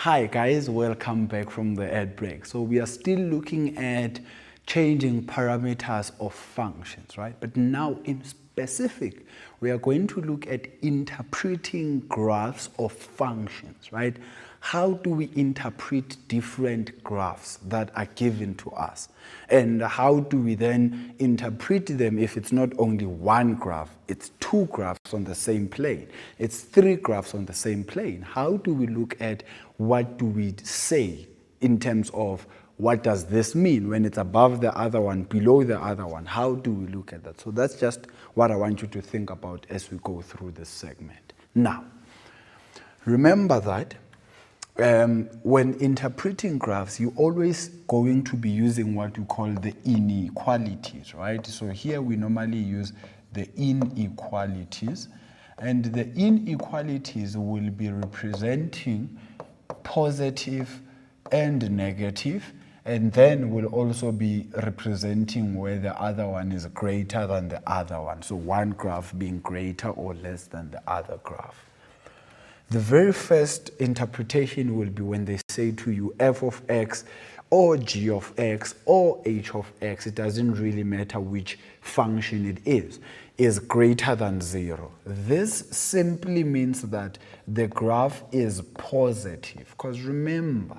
Hi guys, welcome back from the ad break. So we are still looking at changing parameters of functions, right? But now in specific, we are going to look at interpreting graphs of functions, right? How do we interpret different graphs that are given to us? And how do we then interpret them if it's not only one graph, it's two graphs on the same plane, it's three graphs on the same plane? How do we look at what do we say in terms of what does this mean when it's above the other one, below the other one? How do we look at that? So that's just what I want you to think about as we go through this segment. Now, remember that when interpreting graphs, you're always going to be using what you call the inequalities, right? So here we normally use the inequalities, and the inequalities will be representing positive and negative, and then will also be representing where the other one is greater than the other one. So one graph being greater or less than the other graph. The very first interpretation will be when they say to you f of x or g of x or h of x, it doesn't really matter which function it is greater than 0. This simply means that the graph is positive, because remember,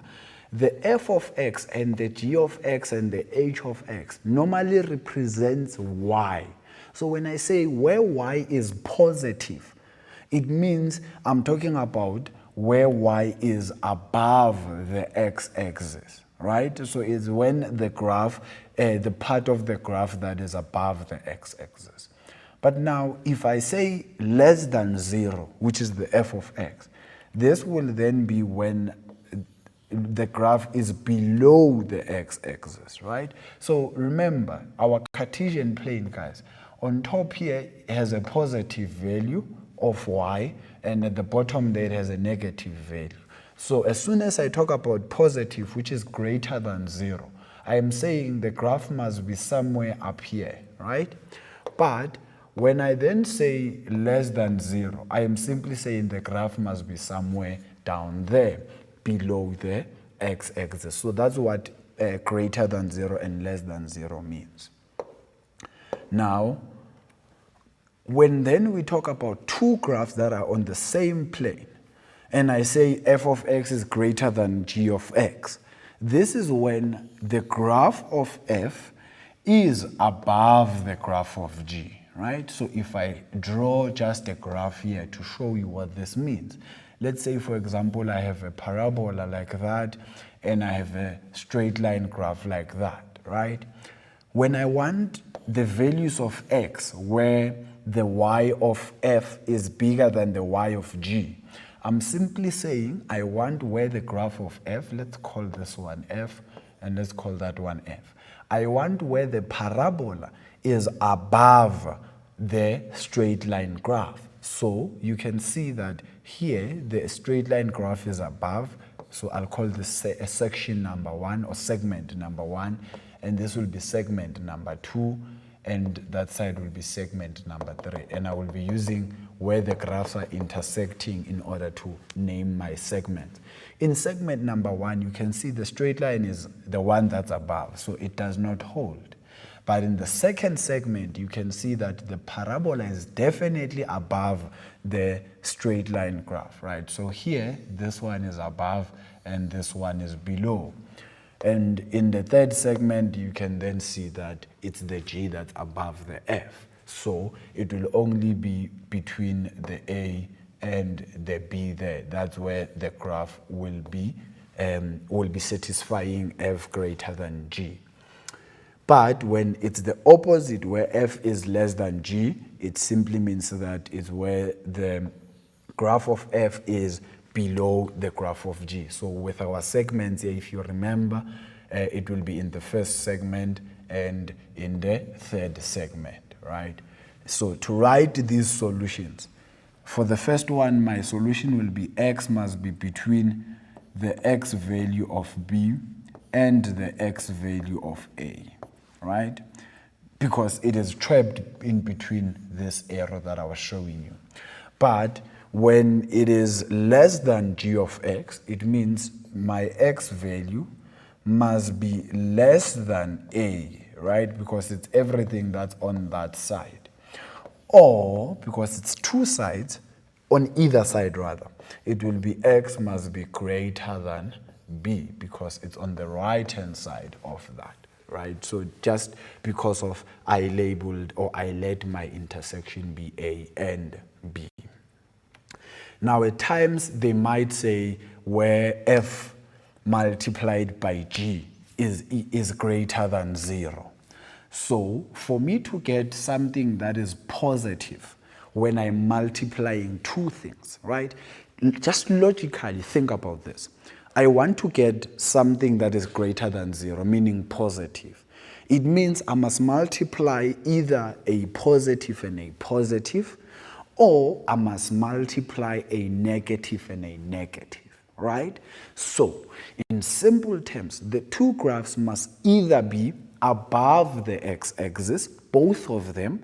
the f of x and the g of x and the h of x normally represents y. So when I say where y is positive, it means I'm talking about where y is above the x-axis, right? So it's when the graph, the part of the graph that is above the x-axis. But now, if I say less than 0, which is the f of x, this will then be when the graph is below the x-axis, right? So remember, our Cartesian plane, guys, on top here has a positive value of y, and at the bottom there it has a negative value. So as soon as I talk about positive, which is greater than 0, I am saying the graph must be somewhere up here, right? But when I then say less than 0, I am simply saying the graph must be somewhere down there, below the x-axis. So that's what greater than 0 and less than 0 means. Now, when then we talk about two graphs that are on the same plane, and I say f of x is greater than g of x, this is when the graph of f is above the graph of g, right? So if I draw just a graph here to show you what this means, let's say, for example, I have a parabola like that, and I have a straight line graph like that, right? When I want the values of x where the y of f is bigger than the y of g, I'm simply saying I want where the graph of f, let's call this one f, and let's call that one f. I want where the parabola is above the straight line graph. So you can see that here the straight line graph is above, so I'll call this a section number 1 or segment number 1, and this will be segment number 2, and that side will be segment number 3. And I will be using where the graphs are intersecting in order to name my segments. In segment number 1, you can see the straight line is the one that's above, so it does not hold. But in the second segment, you can see that the parabola is definitely above the straight line graph, right? So here, this one is above and this one is below. And in the third segment, you can then see that it's the g that's above the f. So it will only be between the a and the b there. That's where the graph will be satisfying f greater than g. But when it's the opposite, where f is less than g, it simply means that it's where the graph of f is below the graph of g. So with our segments here, if you remember, it will be in the first segment and in the third segment, right? So to write these solutions, for the first one, my solution will be x must be between the x value of b and the x value of a, right? Because it is trapped in between this arrow that I was showing you. But when it is less than g of x, it means my x value must be less than a, right? Because it's everything that's on that side. Or, because it's two sides, on either side rather, it will be x must be greater than b, because it's on the right-hand side of that, right? So just because of I labeled, or I let my intersection be a and b. Now at times they might say where f multiplied by g is greater than 0. So for me to get something that is positive when I'm multiplying two things, right? Just logically think about this. I want to get something that is greater than 0, meaning positive. It means I must multiply either a positive and a positive, or I must multiply a negative and a negative, right? So, in simple terms, the two graphs must either be above the x-axis, both of them,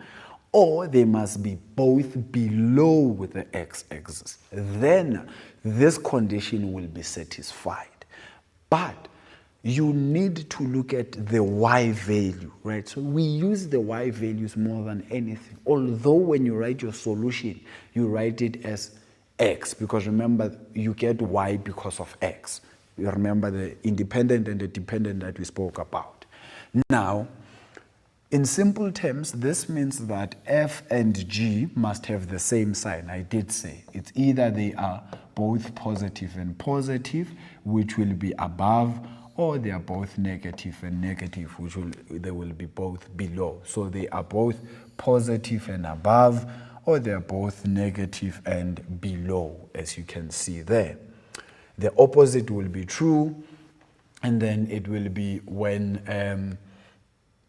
or they must be both below the x-axis. Then this condition will be satisfied. But you need to look at the y value, right? So we use the y values more than anything. Although when you write your solution, you write it as x, because remember, you get y because of x. You remember the independent and the dependent that we spoke about. Now, in simple terms, this means that f and g must have the same sign. I did say it's either they are both positive and positive, which will be above, or they are both negative and negative, which they will be both below. So they are both positive and above, or they are both negative and below, as you can see there. The opposite will be true, and then it will be when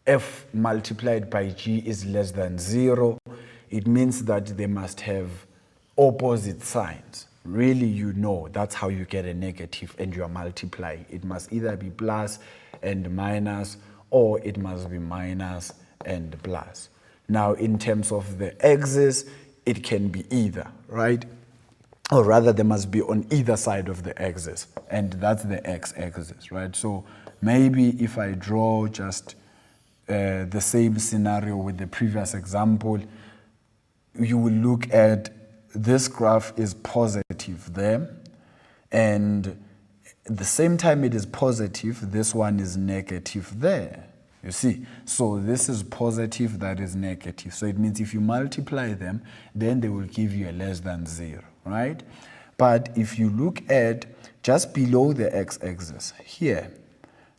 f multiplied by g is less than 0. It means that they must have opposite signs. Really, you know, that's how you get a negative and you are multiplying. It must either be plus and minus, or it must be minus and plus. Now, in terms of the axis, it can be either, right? Or rather, they must be on either side of the axis, and that's the x-axis, right? So maybe if I draw just the same scenario with the previous example, you will look at this graph is positive there, and at the same time it is positive, this one is negative there. You see, so this is positive, that is negative. So it means if you multiply them, then they will give you a less than 0, right? But if you look at just below the x-axis here,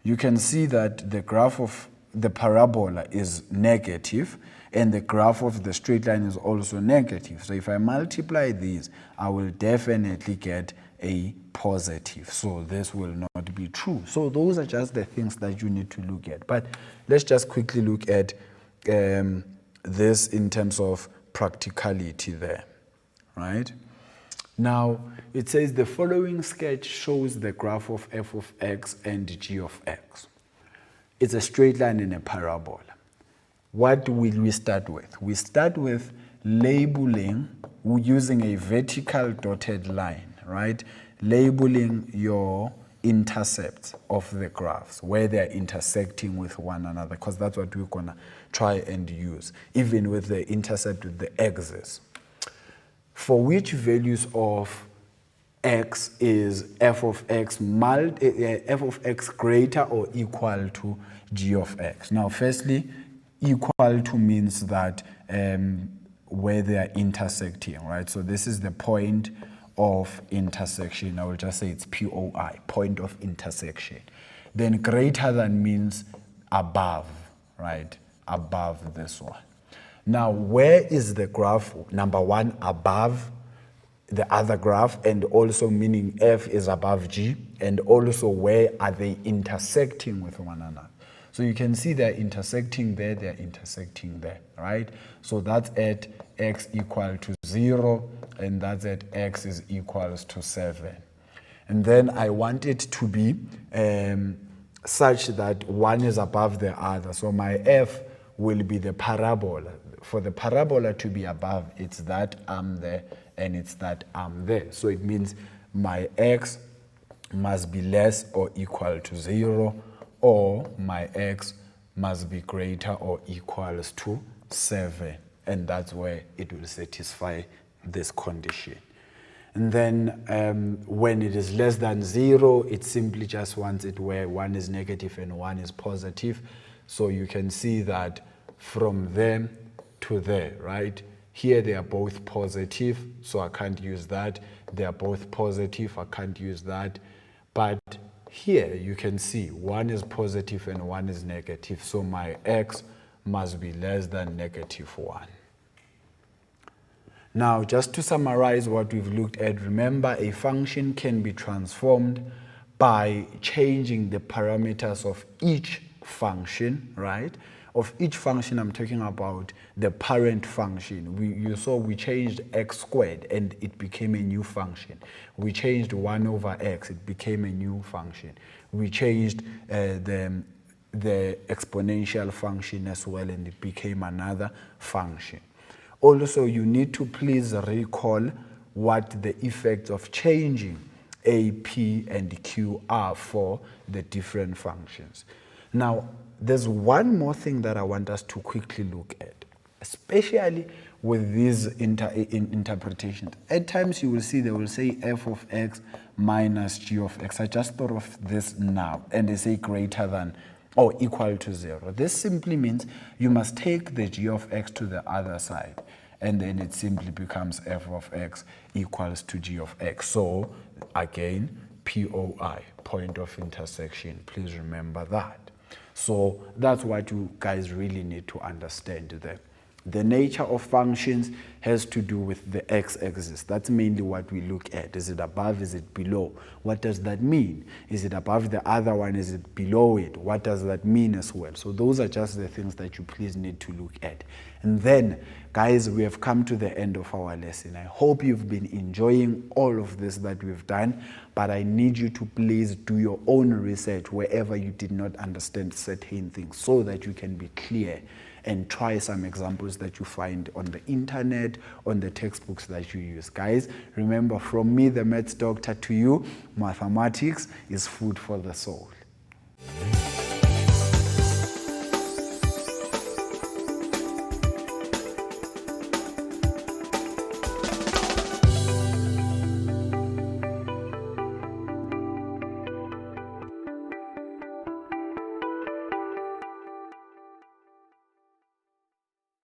you can see that the graph of the parabola is negative, and the graph of the straight line is also negative. So if I multiply these, I will definitely get a positive. So this will not be true. So those are just the things that you need to look at. But let's just quickly look at this in terms of practicality there, right? Now, it says the following sketch shows the graph of f of x and g of x. It's a straight line and a parabola. What will we start with? We start with labeling using a vertical dotted line, right? Labeling your intercepts of the graphs, where they're intersecting with one another, because that's what we're going to try and use, even with the intercept with the axis. For which values of x is f of x greater or equal to g of x? Now, firstly, equal to means that where they are intersecting, right? So this is the point of intersection. I will just say it's POI, point of intersection. Then greater than means above, right? Above this one. Now, where is the graph, number one, above the other graph, and also meaning f is above g, and also where are they intersecting with one another? So you can see they're intersecting there, they're intersecting there, right? So that's at x equal to 0, and that's at x is equals to 7. And then I want it to be such that one is above the other. So my f will be the parabola. For the parabola to be above, it's that I'm the and it's that I'm there. So it means my x must be less or equal to 0, or my x must be greater or equals to 7. And that's where it will satisfy this condition. And then when it is less than 0, it simply just wants it where 1 is negative and 1 is positive. So you can see that from there to there, right? Here they are both positive, so I can't use that. They are both positive, I can't use that. But here you can see 1 is positive and 1 is negative, so my x must be less than -1. Now, just to summarize what we've looked at, remember a function can be transformed by changing the parameters of each function, right? Of each function, I'm talking about the parent function. You saw we changed x squared and it became a new function. We changed 1 over x, it became a new function. We changed the exponential function as well, and it became another function. Also, you need to please recall what the effects of changing a, p, and q are for the different functions. Now, there's one more thing that I want us to quickly look at, especially with these interpretations. At times you will see they will say f of x minus g of x. I just thought of this now, and they say greater than or equal to 0. This simply means you must take the g of x to the other side, and then it simply becomes f of x equals to g of x. So again, POI, point of intersection. Please remember that. So that's what you guys really need to understand there. The nature of functions has to do with the x-axis. That's mainly what we look at. Is it above? Is it below? What does that mean? Is it above the other one? Is it below it? What does that mean as well? So those are just the things that you please need to look at. And then, guys, we have come to the end of our lesson. I hope you've been enjoying all of this that we've done, but I need you to please do your own research wherever you did not understand certain things so that you can be clear, and try some examples that you find on the internet, on the textbooks that you use. Guys, remember, from me, the Maths Doctor, to you, mathematics is food for the soul.